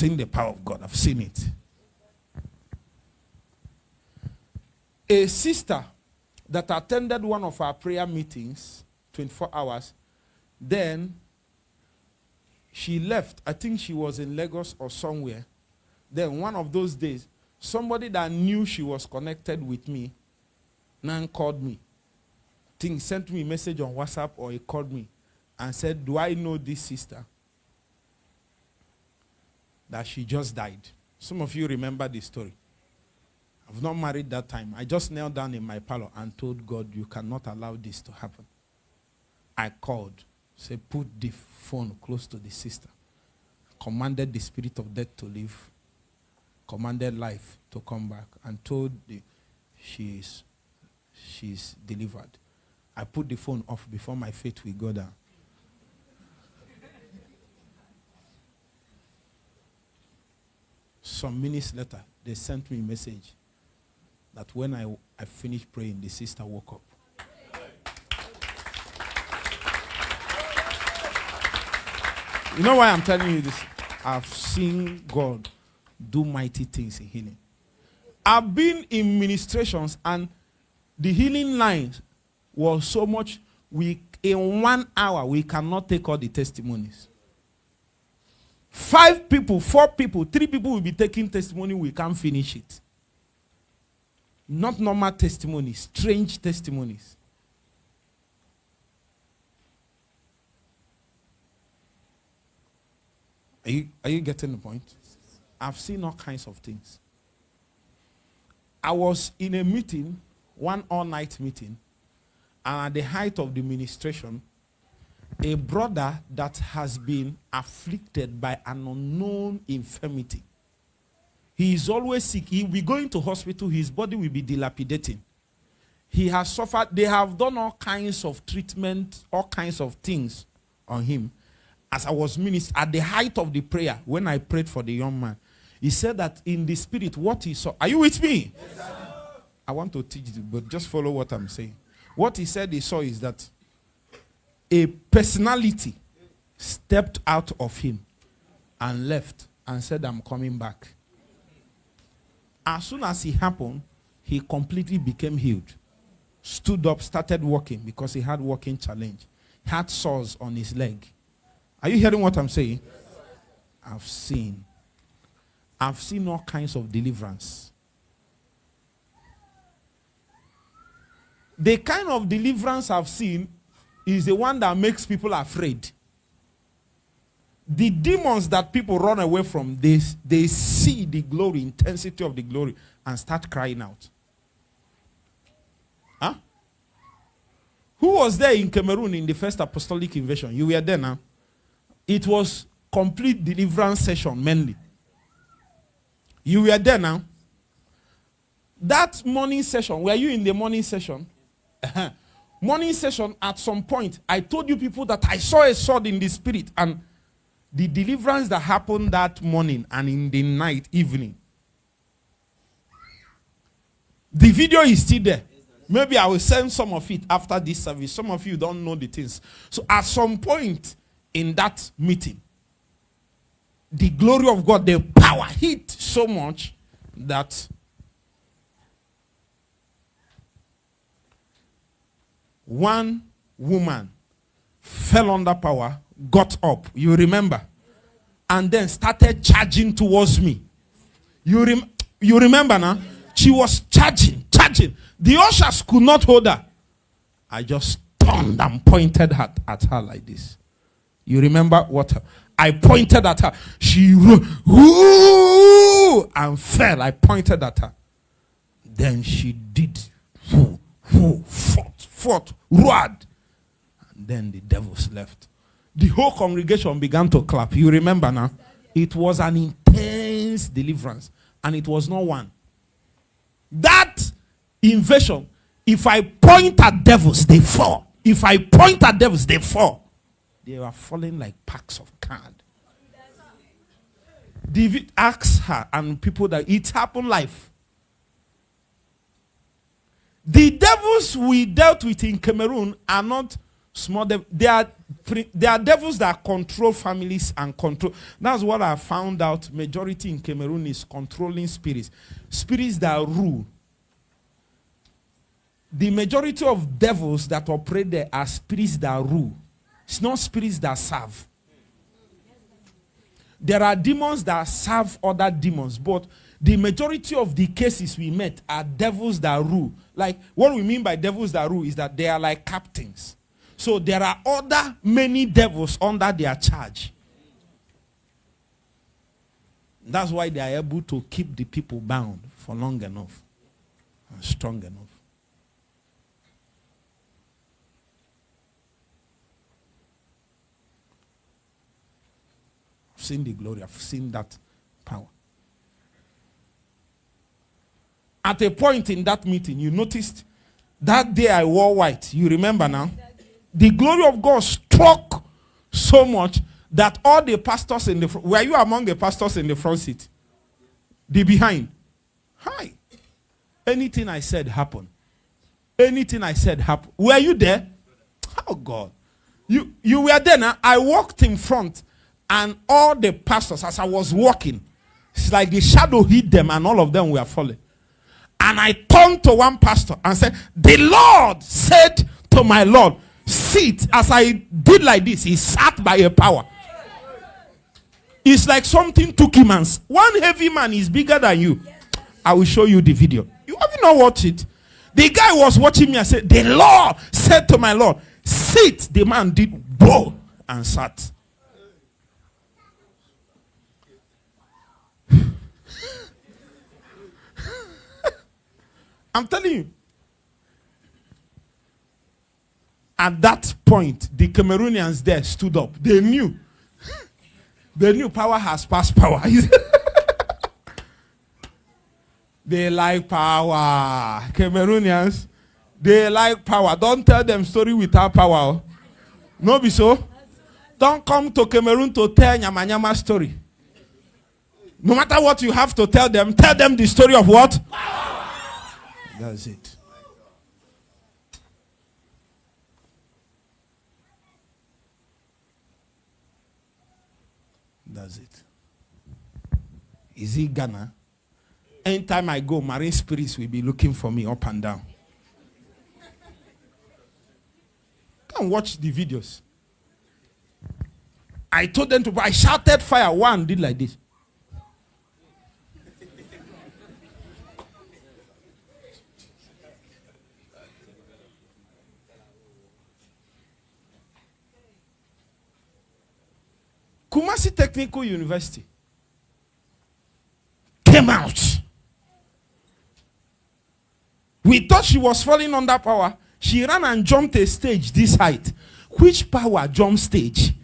seen the power of God. I've seen it. A sister that attended one of our prayer meetings, 24 hours, then she left. I think she was in Lagos or somewhere. Then one of those days, somebody that knew she was connected with me now called me. I think sent me a message on WhatsApp or he called me and said, do I know this sister? That she just died. Some of you remember this story. I've not married that time. I just knelt down in my parlor and told God, you cannot allow this to happen. I called, said, put the phone close to the sister. Commanded the spirit of death to leave. Commanded life to come back. And told she's delivered. I put the phone off before my faith will go down. Some minutes later, they sent me a message that when I finished praying, the sister woke up. You know why I'm telling you this? I've seen God do mighty things in healing. I've been in ministrations and the healing lines was so much, in 1 hour, we cannot take all the testimonies. 5 people, 4 people, 3 people will be taking testimony, we can't finish it. Not normal testimonies, strange testimonies. Are you getting the point? I've seen all kinds of things. I was in a meeting, one all-night meeting, and at the height of the ministration, a brother that has been afflicted by an unknown infirmity. He is always sick. He will be going to hospital. His body will be dilapidating. He has suffered. They have done all kinds of treatment, all kinds of things on him. As I was ministering, at the height of the prayer, when I prayed for the young man, he said that in the spirit, what he saw. Are you with me? Yes, sir. I want to teach you, but just follow what I'm saying. What he said he saw is that a personality stepped out of him and left and said, I'm coming back. As soon as it happened, he completely became healed. Stood up, started walking because he had walking challenge. He had sores on his leg. Are you hearing what I'm saying? I've seen all kinds of deliverance. The kind of deliverance I've seen is the one that makes people afraid. The demons that people run away from, they see the glory, intensity of the glory, and start crying out. Huh? Who was there in Cameroon in the first Apostolic Invasion? You were there now. It was complete deliverance session mainly. You were there now. That morning session, were you in the morning session? Morning session, at some point, I told you people that I saw a sword in the spirit, and the deliverance that happened that morning and in the night, evening. The video is still there. Maybe I will send some of it after this service. Some of you don't know the things. So at some point in that meeting, the glory of God, the power hit so much that one woman fell under power, got up, you remember, and then started charging towards me. You remember now? She was charging. The ushers could not hold her. I just turned and pointed at her like this. You remember what? I pointed at her. She and fell. I pointed at her. Then she did. Fought, roared. And then the devils left. The whole congregation began to clap. You remember now? It was an intense deliverance. And it was not one. That invasion, if I point at devils, they fall. If I point at devils, they fall. They were falling like packs of cards. David asked her and people that it happened live. The devils we dealt with in Cameroon are not small. They are There are devils that control families and control. That's what I found out. Majority in Cameroon is controlling spirits. Spirits that rule. The majority of devils that operate there are spirits that rule. It's not spirits that serve. There are demons that serve other demons, but the majority of the cases we met are devils that rule. Like, what we mean by devils that rule is that they are like captains. So there are other many devils under their charge. That's why they are able to keep the people bound for long enough and strong enough. I've seen the glory. I've seen that power. At a point in that meeting, you noticed that day I wore white. You remember now? The glory of God struck so much that all the pastors in the front, were you among the pastors in the front seat? The behind? Hi. Anything I said happened. Anything I said happened. Were you there? Oh God. You were there now. I walked in front and all the pastors, as I was walking, it's like the shadow hit them and all of them were falling. And I turned to one pastor and said, the Lord said to my Lord, sit. As I did like this, he sat by a power. It's like something took him, and one heavy man is bigger than you. I will show you the video. You have not watched it. The guy was watching me and said, the Lord said to my Lord, sit. The man did bow and sat. I'm telling you. At that point, the Cameroonians there stood up. They knew. They knew power has passed power. They like power. Cameroonians, they like power. Don't tell them story without power. No be so. Don't come to Cameroon to tell Nyama Nyama story. No matter what you have to tell them the story of what? Power. That's it. That's it. Is it Ghana? Anytime I go, marine spirits will be looking for me up and down. Come watch the videos. I told them to, I shouted fire. One did like this. Kumasi Technical University came out. We thought she was falling under power. She ran and jumped a stage this height. Which power jump stage?